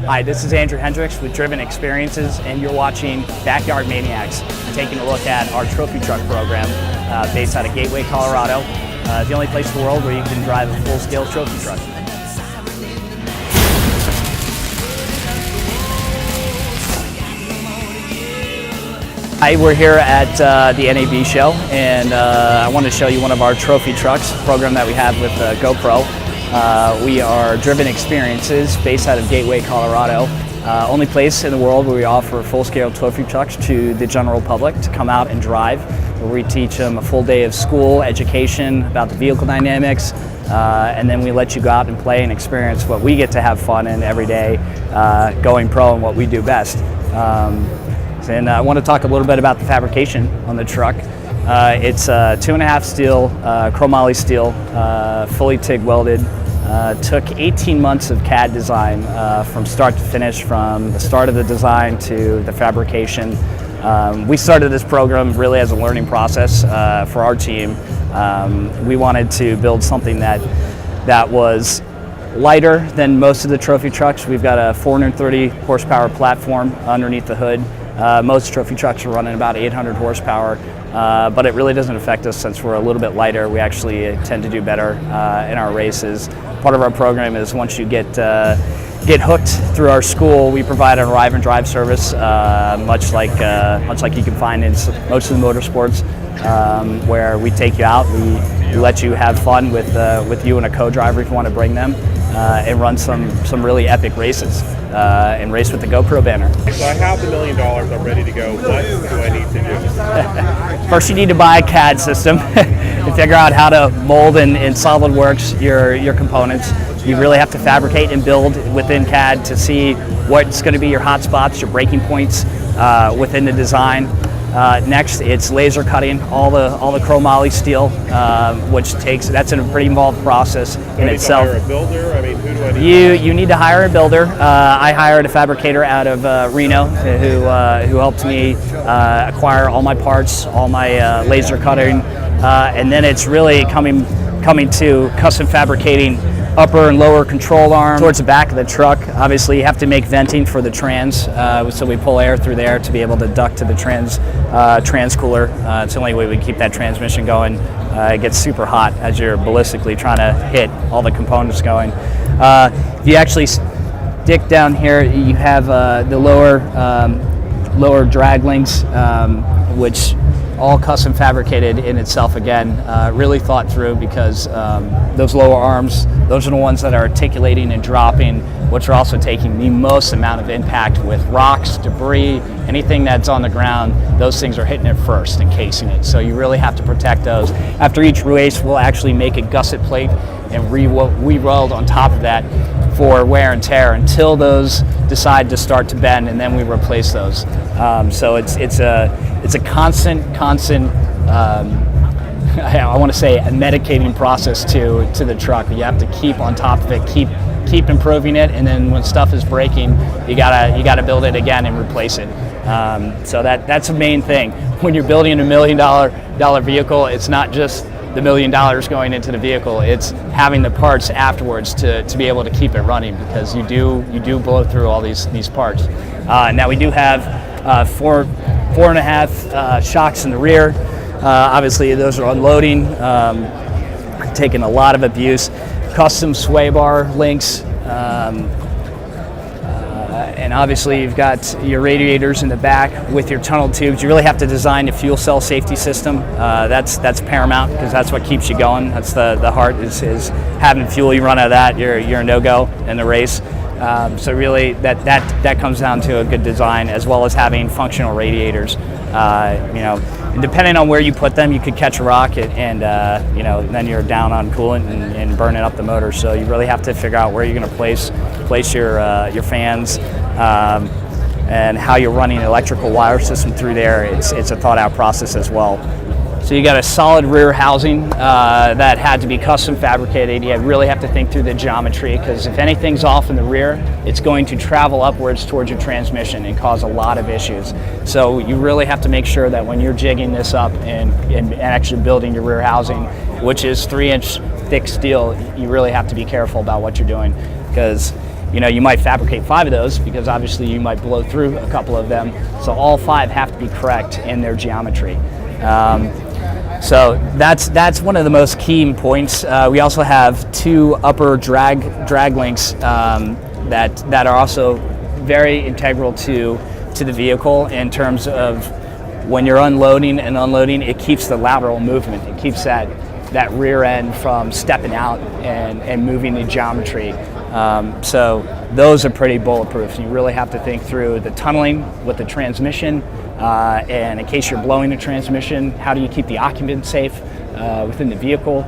Hi, this is Andrew Hendricks with Driven Experiences, and you're watching Backyard Maniacs, taking a look at our trophy truck program based out of Gateway, Colorado, the only place in the world where you can drive a full-scale trophy truck. Hi, we're here at the NAB show, and I want to show you one of our trophy trucks program that we have with GoPro. We are Driven Experiences based out of Gateway, Colorado. Only place in the world where we offer full-scale trophy trucks to the general public to come out and drive, where we teach them a full day of school education about the vehicle dynamics, and then we let you go out and play and experience what we get to have fun in every day, going pro and what we do best. And I want to talk a little bit about the fabrication on the truck. It's 2.5 steel, chromoly steel, fully TIG welded. Took 18 months of CAD design from start to finish, from the start of the design to the fabrication. We started this program really as a learning process for our team. We wanted to build something that was lighter than most of the trophy trucks. We've got a 430 horsepower platform underneath the hood. Most trophy trucks are running about 800 horsepower, but it really doesn't affect us since we're a little bit lighter. We actually tend to do better in our races. Part of our program is once you get hooked through our school, we provide an arrive and drive service, much like you can find in most of the motorsports, where we take you out, we let you have fun with you and a co-driver if you want to bring them, and run some really epic races. And race with the GoPro banner. So I have the $1 million, I'm ready to go. What do I need to do? First you need to buy a CAD system and figure out how to mold in SolidWorks your components. You really have to fabricate and build within CAD to see what's going to be your hot spots, your breaking points within the design. Next, it's laser cutting all the chromoly steel, that's a pretty involved process in itself. Do I need to hire a builder? I mean, who do I need? You need to hire a builder. I hired a fabricator out of Reno who helped me acquire all my parts, all my laser cutting, and then it's really coming to custom fabricating upper and lower control arm towards the back of the truck. Obviously you have to make venting for the trans, so we pull air through there to be able to duct to the trans cooler. It's the only way we keep that transmission going. It gets super hot as you're ballistically trying to hit all the components going. If you actually stick down here, you have the lower drag links, which all custom fabricated in itself again, really thought through, because those lower arms, those are the ones that are articulating and dropping, which are also taking the most amount of impact with rocks, debris, anything that's on the ground. Those things are hitting it first and casing it. So you really have to protect those. After each race, we'll actually make a gusset plate and re-weld on top of that for wear and tear until those decide to start to bend, and then we replace those. So it's a constant I want to say a medicating process to the truck. You have to keep on top of it, keep improving it, and then when stuff is breaking, you gotta build it again and replace it. So that's the main thing. When you're building a $1 million vehicle, it's not just the $1 million going into the vehicle, it's having the parts afterwards to be able to keep it running, because you do blow through all these parts. Now we do have 4.5 shocks in the rear. Obviously those are unloading, taking a lot of abuse. Custom sway bar links, and obviously you've got your radiators in the back with your tunnel tubes. You really have to design a fuel cell safety system. That's paramount, because that's what keeps you going. That's the heart is having fuel. You run out of that, you're a no-go in the race. So really that comes down to a good design, as well as having functional radiators. And depending on where you put them, you could catch a rock and then you're down on coolant and burning up the motor. So you really have to figure out where you're going to place your fans, and how you're running an electrical wire system through there. It's a thought out process as well. So you got a solid rear housing that had to be custom fabricated. You really have to think through the geometry, because if anything's off in the rear, it's going to travel upwards towards your transmission and cause a lot of issues. So you really have to make sure that when you're jigging this up and actually building your rear housing, which is 3-inch thick steel, you really have to be careful about what you're doing, because you might fabricate 5 of those because obviously you might blow through a couple of them. So all 5 have to be correct in their geometry. So that's one of the most key points. We also have 2 upper drag links that are also very integral to the vehicle in terms of when you're unloading and unloading. It keeps the lateral movement. It keeps that rear end from stepping out and moving the geometry. So those are pretty bulletproof. You really have to think through the tunneling with the transmission, and in case you're blowing the transmission, how do you keep the occupant safe within the vehicle?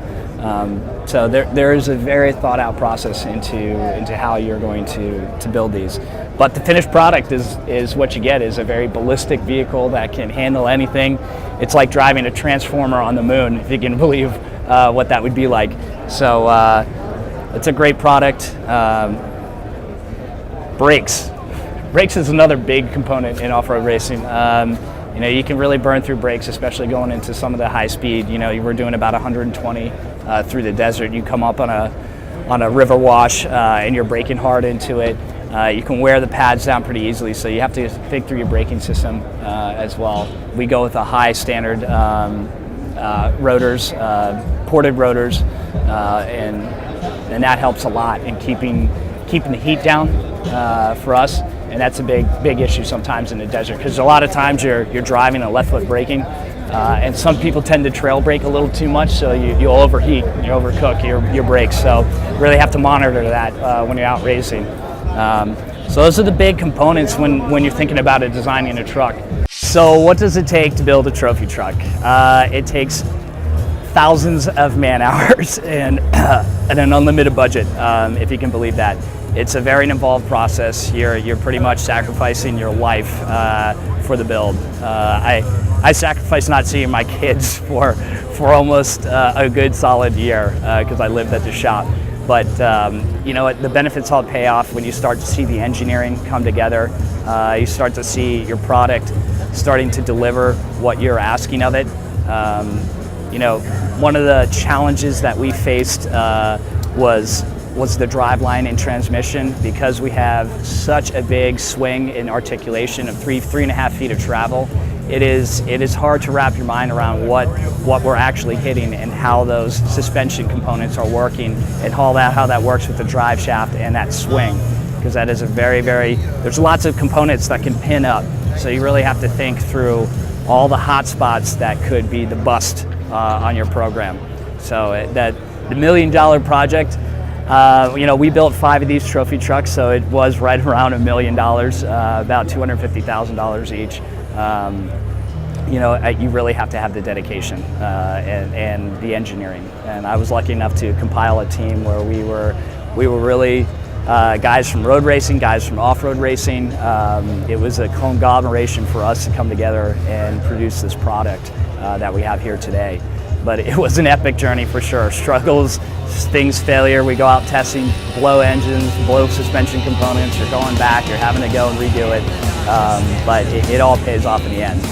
So there is a very thought out process into how you're going to build these. But the finished product is what you get, is a very ballistic vehicle that can handle anything. It's like driving a transformer on the moon, if you can believe what that would be like. So it's a great product. Brakes. Brakes is another big component in off-road racing. You can really burn through brakes, especially going into some of the high speed. You were doing about 120 through the desert. You come up on a river wash and you're braking hard into it. You can wear the pads down pretty easily, so you have to think through your braking system as well. We go with a high standard rotors, ported rotors, and that helps a lot in keeping the heat down for us. And that's a big issue sometimes in the desert, because a lot of times you're driving and left foot braking, and some people tend to trail brake a little too much, so you'll overheat, you overcook your brakes. So really have to monitor that when you're out racing. So those are the big components when you're thinking about designing a truck. So what does it take to build a trophy truck? It takes thousands of man hours and an unlimited budget, if you can believe that. It's a very involved process. You're pretty much sacrificing your life for the build. I sacrificed not seeing my kids for almost a good solid year because I lived at the shop. But the benefits all pay off when you start to see the engineering come together. You start to see your product starting to deliver what you're asking of it. One of the challenges that we faced was the driveline and transmission, because we have such a big swing in articulation of 3.5 feet of travel. It is hard to wrap your mind around what we're actually hitting and how those suspension components are working, and how that works with the drive shaft and that swing, because that is there's lots of components that can pin up. So you really have to think through all the hot spots that could be the bust on your program. So the $1 million project, we built 5 of these trophy trucks, so it was right around $1 million, about $250,000 each. You really have to have the dedication and the engineering. And I was lucky enough to compile a team where we were really guys from road racing, guys from off-road racing. It was a conglomeration for us to come together and produce this product that we have here today. But it was an epic journey for sure. Struggles, things, failure. We go out testing, blow engines, blow suspension components. You're going back, you're having to go and redo it. But it all pays off in the end.